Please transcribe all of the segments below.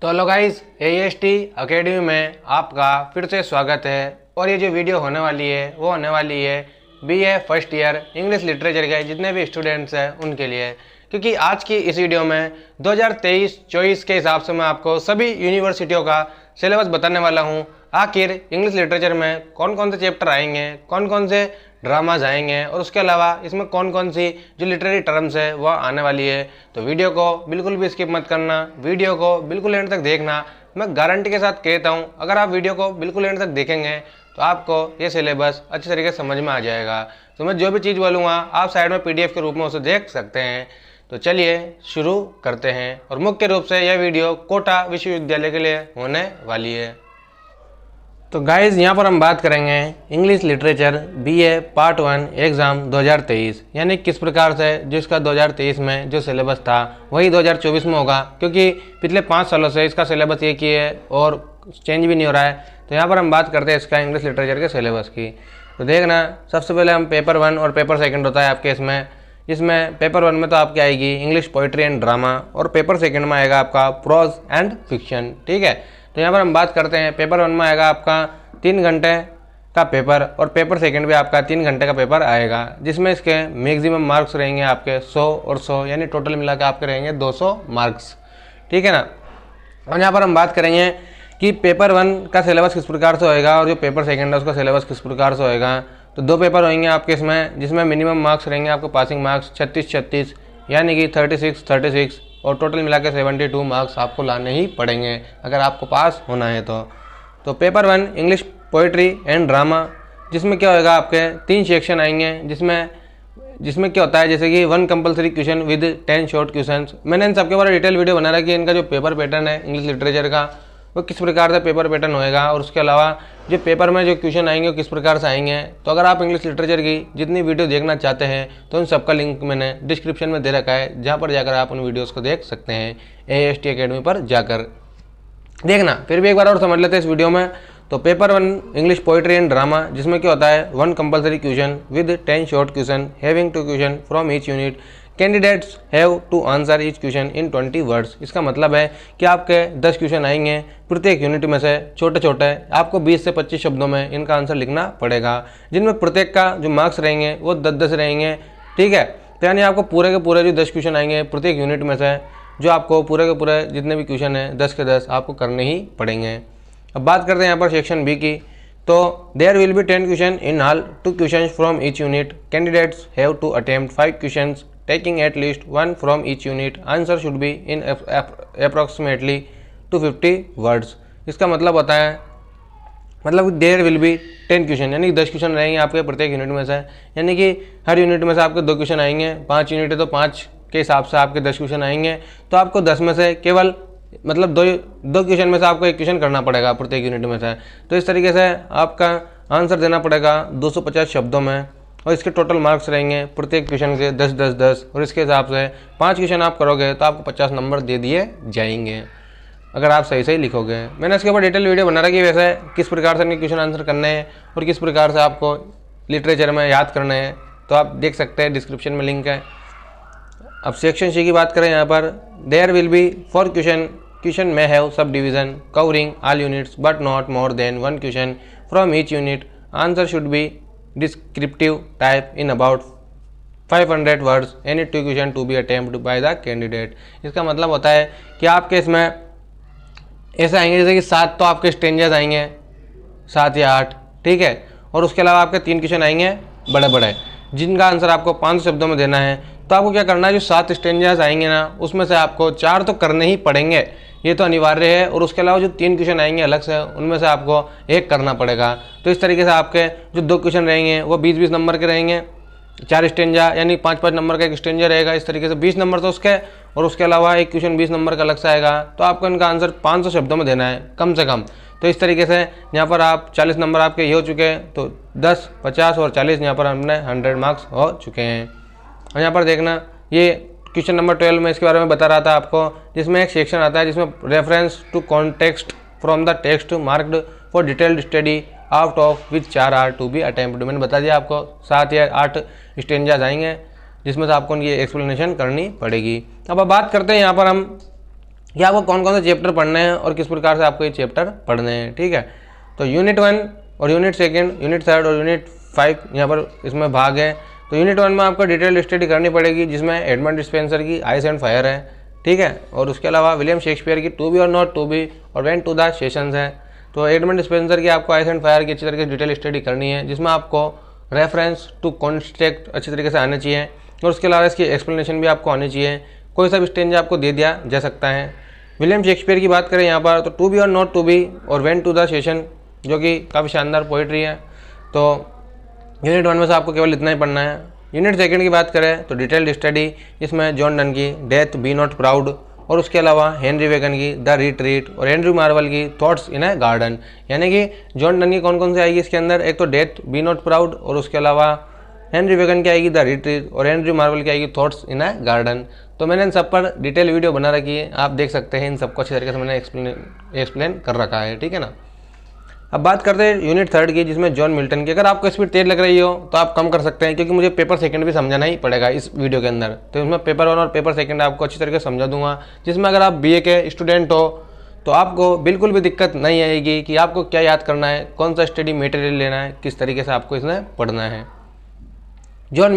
तो hello guys, AEST academy में आपका फिर से स्वागत है। और ये जो वीडियो होने वाली है वो होने वाली है BA first year English literature के जितने भी स्टूडेंट्स हैं उनके लिए। क्योंकि आज की इस वीडियो में 2023-24 के हिसाब से मैं आपको सभी यूनिवर्सिटियों का सिलेबस बताने वाला हूँ। आखिर इंग्लिश लिटरेचर में कौन कौन से चैप्टर आएंगे, कौन कौन से ड्रामाज आएंगे और उसके अलावा इसमें कौन कौन सी जो लिटरेरी टर्म्स है वह आने वाली है। तो वीडियो को बिल्कुल भी स्किप मत करना, वीडियो को बिल्कुल एंड तक देखना। मैं गारंटी के साथ कहता हूँ, अगर आप वीडियो को बिल्कुल एंड तक देखेंगे तो आपको ये सिलेबस अच्छी तरीके से समझ में आ जाएगा। तो मैं जो भी चीज़ बोलूँगा आप साइड में PDF के रूप में उसे देख सकते हैं। तो चलिए शुरू करते हैं। और मुख्य रूप से यह वीडियो कोटा विश्वविद्यालय के लिए होने वाली है। तो गाइज़ यहाँ पर हम बात करेंगे English literature BA part 1 exam 2023, यानी किस प्रकार से जिसका 2023 में जो सिलेबस था वही 2024 में होगा। क्योंकि पिछले 5 सालों से इसका सिलेबस एक ही है और चेंज भी नहीं हो रहा है। तो यहाँ पर हम बात करते हैं इसका इंग्लिश लिटरेचर के सिलेबस की। तो देखना, सबसे पहले हम पेपर 1 और पेपर 2 होता है आपके इसमें पेपर 1 में तो आपकी आएगी इंग्लिश पोइट्री एंड ड्रामा और पेपर 2 में आएगा आपका प्रोज एंड फिक्शन। ठीक है, तो यहाँ पर हम बात करते हैं पेपर 1 में आएगा आपका 3 घंटे का पेपर और पेपर 2 भी आपका 3 घंटे का पेपर आएगा, जिसमें इसके मैक्सिमम मार्क्स रहेंगे आपके 100 और 100, यानी टोटल मिला के आपके रहेंगे 200 मार्क्स। ठीक है ना। और यहाँ पर हम बात करेंगे कि पेपर 1 का सिलेबस किस प्रकार से होएगा और जो पेपर 2 है उसका सिलेबस किस प्रकार से होएगा। तो 2 पेपर होंगे आपके इसमें, जिसमें मिनिमम मार्क्स रहेंगे आपको पासिंग मार्क्स 36 यानी कि 36 और टोटल मिला के 72 मार्क्स आपको लाने ही पड़ेंगे अगर आपको पास होना है। तो paper 1 English poetry and drama, जिसमें क्या होएगा आपके 3 सेक्शन आएंगे, जिसमें क्या होता है जैसे कि 1 compulsory question with 10 short questions. मैंने इन सबके बारे में डिटेल वीडियो बना रहा है कि इनका जो पेपर पैटर्न है इंग्लिश लिटरेचर का वो किस प्रकार से पेपर पैटर्न होएगा और उसके अलावा जो पेपर में जो क्वेश्चन आएंगे वो किस प्रकार से आएंगे। तो अगर आप इंग्लिश लिटरेचर की जितनी वीडियो देखना चाहते हैं तो उन सबका लिंक मैंने डिस्क्रिप्शन में दे रखा है, जहाँ पर जाकर आप उन वीडियोस को देख सकते हैं। AEST अकेडमी पर जाकर देखना। फिर भी एक बार और समझ लेते हैं इस वीडियो में। तो paper 1 English poetry and drama, जिसमें क्या होता है 1 compulsory question with 10 short question having 2 question from each unit. Candidates have to answer each question in 20 words. इसका मतलब है कि आपके 10 क्वेश्चन आएंगे, प्रत्येक यूनिट में से छोटे छोटे आपको 20 से 25 शब्दों में इनका आंसर लिखना पड़ेगा, जिनमें प्रत्येक का जो मार्क्स रहेंगे वो 10-10 रहेंगे। ठीक है, तो यानी आपको पूरे के पूरे जो 10 क्वेश्चन आएंगे प्रत्येक यूनिट में से, जो आपको पूरे के पूरे जितने भी क्वेश्चन हैं 10 के 10 आपको करने ही पड़ेंगे। अब बात करते हैं यहाँ पर सेक्शन B की। तो there will be 10 question in all, 2 question from each unit. Candidates have to attempt 5 question taking at least 1 from each unit. Answer should be in approximately 250 words. इसका मतलब होता है देयर विल बी 10 क्वेश्चन, यानी 10 question रहेंगे आपके प्रत्येक unit में से, यानी कि हर यूनिट में से आपके 2 क्वेश्चन आएंगे। 5 यूनिट है तो 5 के हिसाब से आपके 10 क्वेश्चन आएंगे। तो आपको 10 में से केवल दो क्वेश्चन में से आपको 1 क्वेश्चन करना पड़ेगा प्रत्येक यूनिट में से। तो इस तरीके से आपका आंसर देना पड़ेगा 250 शब्दों में और इसके टोटल मार्क्स रहेंगे प्रत्येक क्वेश्चन के 10 और इसके हिसाब से 5 क्वेश्चन आप करोगे तो आपको 50 नंबर दे दिए जाएंगे अगर आप सही लिखोगे। मैंने इसके ऊपर डिटेल वीडियो बना रखी है वैसे किस प्रकार से इनके क्वेश्चन आंसर करने हैं और किस प्रकार से आपको लिटरेचर में याद करने हैं, तो आप देख सकते हैं, डिस्क्रिप्शन में लिंक है। अब सेक्शन C की बात करें, यहाँ पर देयर विल बी 4 क्वेश्चन में have sub division covering all units but not more than 1 question from each unit. Answer should be descriptive type in about 500 words. Any 2 question to be attempted by the candidate. इसका मतलब होता है कि आपके इसमें ऐसे आएंगे जैसे कि 7 तो आपके स्टेंजर्स आएंगे, 7 या 8। ठीक है, और उसके अलावा आपके 3 क्वेश्चन आएंगे बड़े बड़े, जिनका आंसर आपको 500 शब्दों में देना है। तो आपको क्या करना है, जो 7 स्टेंजर्स आएंगे ना उसमें से आपको 4 तो करने ही पड़ेंगे, ये तो अनिवार्य है। और उसके अलावा जो 3 क्वेश्चन आएंगे अलग से, उनमें से आपको 1 करना पड़ेगा। तो इस तरीके से आपके जो 2 क्वेश्चन रहेंगे वो 20-20 नंबर के रहेंगे, 4 स्टेंजा यानी 5-5 नंबर का 1 स्टेंजा रहेगा। इस तरीके से 20 नंबर तो उसके, और उसके अलावा 1 क्वेश्चन 20 नंबर का अलग से आएगा। तो आपको इनका आंसर 500 शब्दों में देना है कम से कम। तो इस तरीके से यहाँ पर आप 40 नंबर आपके ये हो चुके हैं, तो 10, 50 और 40 यहाँ पर हमने 100 मार्क्स हो चुके हैं। और यहाँ पर देखना, ये क्वेश्चन नंबर 12 में इसके बारे में बता रहा था आपको, जिसमें एक सेक्शन आता है जिसमें reference to context from the text marked for detailed study out of which 4 are to be attempt. मैंने बता दिया आपको 7 या 8 स्टेंजाज आएंगे जिसमें से आपको उनकी एक्सप्लेनेशन करनी पड़ेगी। अब बात करते हैं यहाँ पर हम कि आपको कौन कौन से चैप्टर पढ़ने हैं और किस प्रकार से आपको ये चैप्टर पढ़ने हैं। ठीक है, तो यूनिट 1 और यूनिट 2, यूनिट 3 और यूनिट 5 यहाँ पर इसमें भाग है। तो यूनिट 1 में आपको डिटेल स्टडी करनी पड़ेगी, जिसमें एडमंड स्पेंसर की आइस एंड फायर है। ठीक है, और उसके अलावा विलियम शेक्सपियर की टू बी और नॉट टू बी और व्हेन टू द सेशंस है। तो एडमंड स्पेंसर की आपको आइस एंड फायर की अच्छी तरीके से डिटेल स्टडी करनी है, जिसमें आपको रेफरेंस टू कॉन्टेक्स्ट अच्छी तरीके से आना चाहिए और उसके अलावा इसकी एक्सप्लेनेशन भी आपको आनी चाहिए। कोई सा भी स्टेंजा आपको दे दिया जा सकता है। विलियम शेक्सपियर की बात करें यहाँ पर, तो टू बी और नॉट टू बी और व्हेन टू द सेशन, जो कि काफ़ी शानदार पोइट्री है। तो यूनिट 1 में से आपको केवल इतना ही पढ़ना है। यूनिट 2 की बात करें तो डिटेल्ड स्टडी, इसमें जॉन डन की डेथ बी नॉट प्राउड और उसके अलावा हेनरी वेगन की द रिट्रीट और एंड्रयू मार्वल की थॉट्स इन ए गार्डन। यानी कि जॉन डन की कौन कौन सी आएगी इसके अंदर, एक तो डेथ बी नॉट प्राउड और उसके अलावा हेनरी वेगन की आएगी द रिट्रीट और एंड्रयू मार्वल की आएगी थॉट्स इन ए गार्डन। तो मैंने इन सब पर डिटेल वीडियो बना रखी है, आप देख सकते हैं। इन सबको अच्छी तरीके से मैंने एक्सप्लेन कर रखा है। ठीक है ना। अब बात करते हैं यूनिट 3 की, जिसमें जॉन मिल्टन की। अगर आपको स्पीड तेज लग रही हो तो आप कम कर सकते हैं, क्योंकि मुझे पेपर सेकंड भी समझाना ही पड़ेगा इस वीडियो के अंदर। तो इसमें पेपर 1 और पेपर सेकंड आपको अच्छी तरीके से समझा दूंगा, जिसमें अगर आप बीए के स्टूडेंट हो तो आपको बिल्कुल भी दिक्कत नहीं आएगी कि आपको क्या याद करना है, कौन सा स्टडी मटेरियल लेना है, किस तरीके से आपको इसमें पढ़ना है। जॉन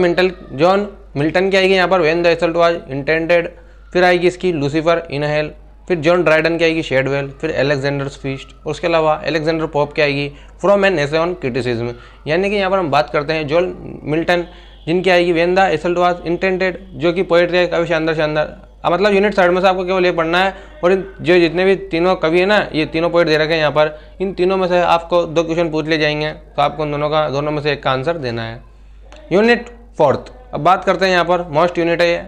मिल्टन की आएगी यहाँ पर व्हेन द एसेल्ट वाज इंटेंडेड, फिर आएगी इसकी लूसीफर इन हेल, फिर जॉन ड्राइडन की आएगी शेडवेल, फिर अलेक्जेंडर्स फीस्ट और उसके अलावा अलेक्जेंडर पोप की आएगी from an essay on criticism. यानी कि यहाँ पर हम बात करते हैं जॉन मिल्टन, जिनकी आएगी व्हेन द एसेल्ट वाज इंटेंडेड, जो कि पोएट्री है काफ़ी शानदार। मतलब यूनिट 3 में से आपको केवल ये पढ़ना है, और जो जितने भी तीनों कवि है ना, ये तीनों पोएट दे रखे हैं यहाँ पर, इन तीनों में से आपको 2 क्वेश्चन पूछ लिए जाएंगे, तो आपको उन दोनों में से एक का आंसर देना है। यूनिट 4, अब बात करते हैं यहाँ पर मोस्ट यूनिट है ये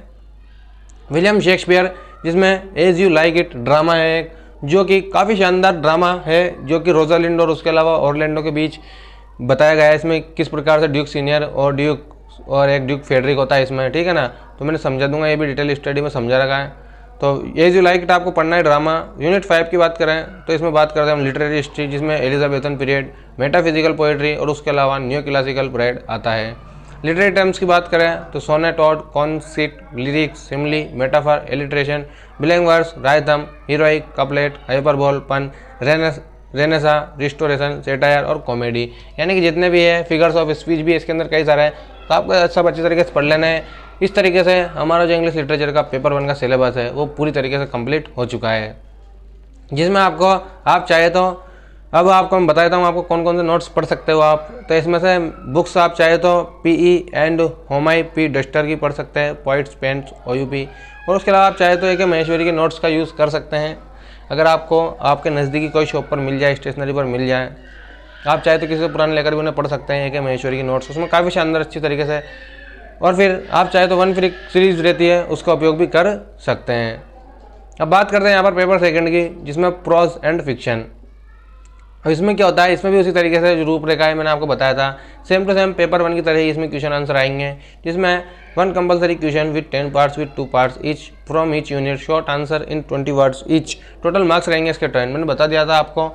विलियम शेक्सपियर, जिसमें as you like it drama है एक, जो कि काफ़ी शानदार ड्रामा है, जो कि रोजालिंड और उसके अलावा ऑरलैंडो के बीच बताया गया है। इसमें किस प्रकार से ड्यूक सीनियर और एक ड्यूक फेडरिक होता है इसमें। ठीक है ना, तो मैंने समझा दूंगा, ये भी डिटेल स्टडी में समझा रखा है। तो एज यू लाइक इट आपको पढ़ना है ड्रामा। यूनिट 5 की बात करें तो इसमें बात करते हैं हम लिटरेरी हिस्ट्री, जिसमें एलिजाबेथन पीरियड, मेटाफिजिकल पोएट्री और उसके अलावा न्यू क्लासिकल पीरियड आता है। लिटरेरी टर्म्स की बात करें तो sonnet, ode, conceit, lyrics, simile, metaphor, alliteration, blank verse, rhythm, heroic, couplet, hyperbole, pun, renaissance, restoration, satire और कॉमेडी। यानी कि जितने भी है, फिगर्स ऑफ स्पीच भी इसके अंदर कई सारे हैं, तो आपको सब अच्छी तरीके से पढ़ लेना है। इस तरीके से हमारा जो इंग्लिश लिटरेचर का पेपर 1 का सिलेबस है वो पूरी तरीके से कंप्लीट हो चुका है, जिसमें आपको आप चाहे तो अब आपको मैं बता देता हूँ आपको कौन कौन से नोट्स पढ़ सकते हो आप। तो इसमें से बुक्स आप चाहे तो पीई एंड होमाई पी डस्टर की पढ़ सकते हैं, पॉइंट्स पेंट्स ओयूपी, और उसके अलावा आप चाहे तो एक महेश्वरी के नोट्स का यूज़ कर सकते हैं। अगर आपको आपके नज़दीकी कोई शॉप पर मिल जाए, स्टेशनरी पर मिल जाए, आप चाहे तो किसी से पुराने लेकर भी उन्हें पढ़ सकते हैं, एक महेश्वरी की नोट्स, उसमें काफ़ी शानदार अच्छी तरीके से। और फिर आप चाहे तो 1 फ्री सीरीज़ रहती है, उसका उपयोग भी कर सकते हैं। अब बात करते हैं यहाँ पर पेपर सेकंड की, जिसमें प्रोज एंड फिक्शन। अब इसमें क्या होता है, इसमें भी उसी तरीके से जो रूपरेखा है मैंने आपको बताया था, सेम टू सेम पेपर 1 की तरह ही इसमें क्वेश्चन आंसर आएंगे, जिसमें 1 compulsory question with 10 parts with 2 parts each from each unit, short answer in 20 words each. Total marks रहेंगे इसके 10। मैंने बता दिया था आपको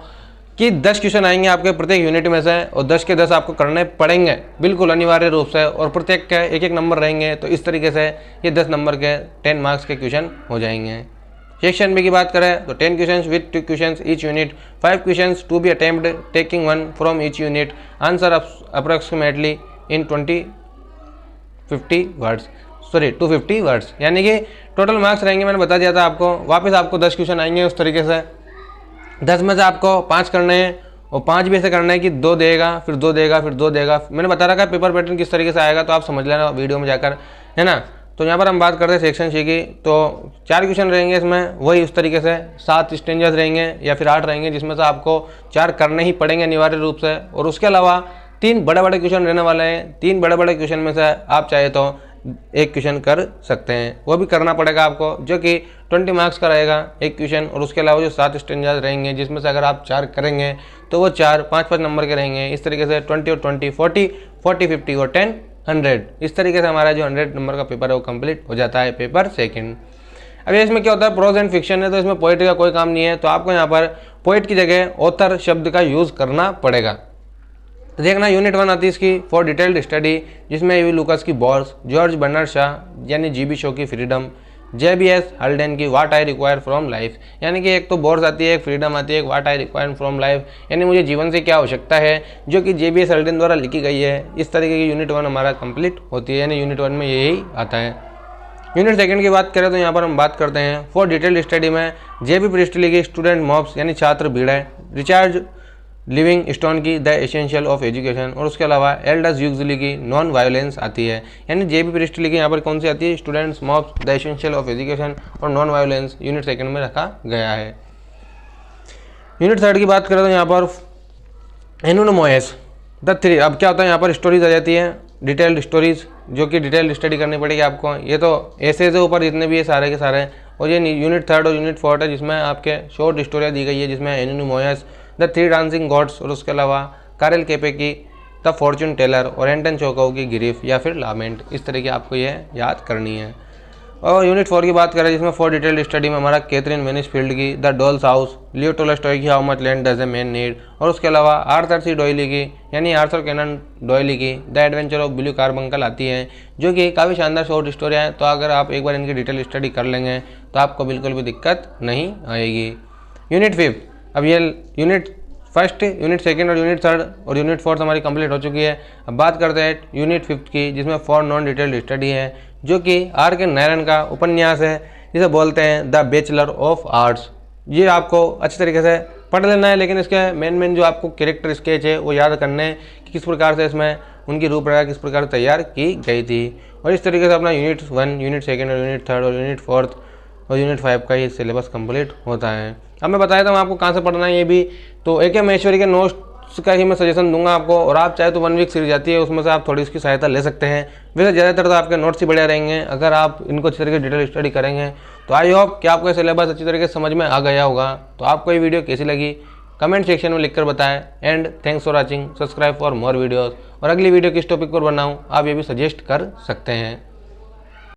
कि 10 क्वेश्चन आएंगे आपके प्रत्येक यूनिट में से, और 10 के 10 आपको करने पड़ेंगे बिल्कुल अनिवार्य रूप से, और प्रत्येक के एक नंबर रहेंगे। तो इस तरीके से ये 10 नंबर के 10 मार्क्स के क्वेश्चन हो जाएंगे। सेक्शन बी की बात करें तो 10 questions with 2 questions each unit, 5 questions to be attempt taking 1 from each unit, answer approximately in 250 words. यानी कि टोटल मार्क्स रहेंगे, मैंने बता दिया था आपको, वापस आपको 10 क्वेश्चन आएंगे उस तरीके से। 10 में से आपको 5 करने हैं, और 5 भी ऐसे करना है कि 2 देगा, फिर 2 देगा, फिर 2 देगा। मैंने बता रखा है पेपर पैटर्न किस तरीके से आएगा, तो आप समझ लेना वीडियो में जाकर, है ना। तो यहाँ पर हम बात करते हैं सेक्शन सी की, तो 4 क्वेश्चन रहेंगे इसमें, वही उस तरीके से 7 स्टेंजर्स रहेंगे या फिर 8 रहेंगे, जिसमें से आपको 4 करने ही पड़ेंगे अनिवार्य रूप से। और उसके अलावा 3 बड़े क्वेश्चन रहने वाले हैं। 3 बड़े क्वेश्चन में से आप चाहे तो 1 क्वेश्चन कर सकते हैं, वो भी करना पड़ेगा आपको, जो कि 20 मार्क्स का रहेगा 1 क्वेश्चन। और उसके अलावा जो 7 स्टेंजर्स रहेंगे, जिसमें से अगर आप 4 करेंगे तो वो 4 5-5 नंबर के रहेंगे। इस तरीके से 20 और 20 40 40 50 और 10 100, इस तरीके से हमारा जो 100 नंबर का पेपर है वो कंप्लीट हो जाता है पेपर सेकंड। अब इसमें क्या होता है, प्रोज एंड फिक्शन है, तो इसमें पोएट्री का कोई काम नहीं है, तो आपको यहाँ पर पोएट की जगह ऑथर शब्द का यूज़ करना पड़ेगा। तो देखना यूनिट 1 आती है इसकी फॉर डिटेल्ड स्टडी, जिसमें वी लुकास की बॉर्स, जॉर्ज बर्नार्ड शॉ यानी जीबी शो की फ्रीडम, JBS हल्डेन की what I require from life, यानी कि एक तो बोर्स आती है, एक फ्रीडम आती है, एक what I require from life, यानी मुझे जीवन से क्या आवश्यकता है, जो कि JBS हल्डेन द्वारा लिखी गई है। इस तरीके की यूनिट 1 हमारा कंप्लीट होती है, यानी यूनिट 1 में यही आता है। यूनिट 2 की बात करें तो यहाँ पर हम बात करते हैं फॉर डिटेल्ड स्टडी में JB प्रिस्टली की स्टूडेंट मॉब्स यानी छात्र भीड़ है, रिचार्ड लिविंग स्टोन की द एसेंशियल ऑफ एजुकेशन, और उसके अलावा एल्डस ह्यूक्सली की नॉन वायलेंस आती है। यानी JB प्रिस्टली की यहाँ पर कौन सी आती है, students mobs the essential of education और नॉन वायलेंस यूनिट 2 में रखा गया है। यूनिट 3 की बात करें तो यहाँ पर एनोनिमोस द 3, अब क्या होता है यहाँ पर स्टोरीज आ जाती है, डिटेल्ड स्टोरीज, जो कि डिटेल्ड स्टडी करनी पड़ेगी आपको। ये तो ऐसे से ऊपर जितने भी ये सारे के सारे, और ये यूनिट 3 और यूनिट 4 है जिसमें आपके शॉर्ट स्टोरियाँ दी गई है, जिसमें एनोनिमोस द 3 डांसिंग गॉड्स, और उसके अलावा कारेल केपे की द फॉर्चून टेलर और एंटन चोकोव की ग्रीफ या फिर लामेंट, इस तरह की आपको ये याद करनी है। और यूनिट 4 की बात करें जिसमें फॉर डिटेल्ड स्टडी में हमारा कैथरीन मैनिसफील्ड की The Doll's House, Leo Tolstoy की How Much Land Does a Man Need, और उसके अलावा आर्थर सी डॉयली की यानी आर्थर कैनन डॉयली की the adventure of blue carbuncle आती है, जो कि काफ़ी शानदार शॉर्ट स्टोरी है। तो अगर आप एक बार इनकी डिटेल स्टडी कर लेंगे तो आपको बिल्कुल भी दिक्कत नहीं आएगी। यूनिट 5, अब ये यूनिट 1, यूनिट 2 और यूनिट 3 और यूनिट 4 हमारी कंप्लीट हो चुकी है। अब बात करते हैं यूनिट 5 की, जिसमें फॉर नॉन डिटेल्ड स्टडी है, जो कि R.K. नारायण का उपन्यास है, जिसे बोलते हैं द बैचलर ऑफ आर्ट्स। ये आपको अच्छी तरीके से पढ़ लेना है, लेकिन इसके मेन जो आपको कैरेक्टर स्केच है वो याद करने हैं कि किस प्रकार से इसमें उनकी रूपरेखा किस प्रकार तैयार की गई थी। और इस तरीके से अपना यूनिट 1, यूनिट 2 और यूनिट 3 और यूनिट 4 और यूनिट 5 का ये सिलेबस कंप्लीट होता है। अब मैं बताया था मैं आपको कहाँ से पढ़ना है ये भी, तो AK महेश्वरी के नोट्स का ही मैं सजेशन दूंगा आपको, और आप चाहे तो 1 वीक सीरीज आती है उसमें से आप थोड़ी इसकी सहायता ले सकते हैं। वैसे ज़्यादातर तो आपके नोट्स ही बढ़िया रहेंगे अगर आप इनको अच्छी तरीके डिटेल स्टडी करेंगे। तो आई होप कि आपको सिलेबस अच्छी तरीके से समझ में आ गया होगा। तो आपको ये वीडियो कैसी लगी कमेंट सेक्शन में लिखकर बताएं। And thanks for watching, subscribe for more videos. और अगली वीडियो किस टॉपिक पर बनाऊँ आप ये भी सजेस्ट कर सकते हैं।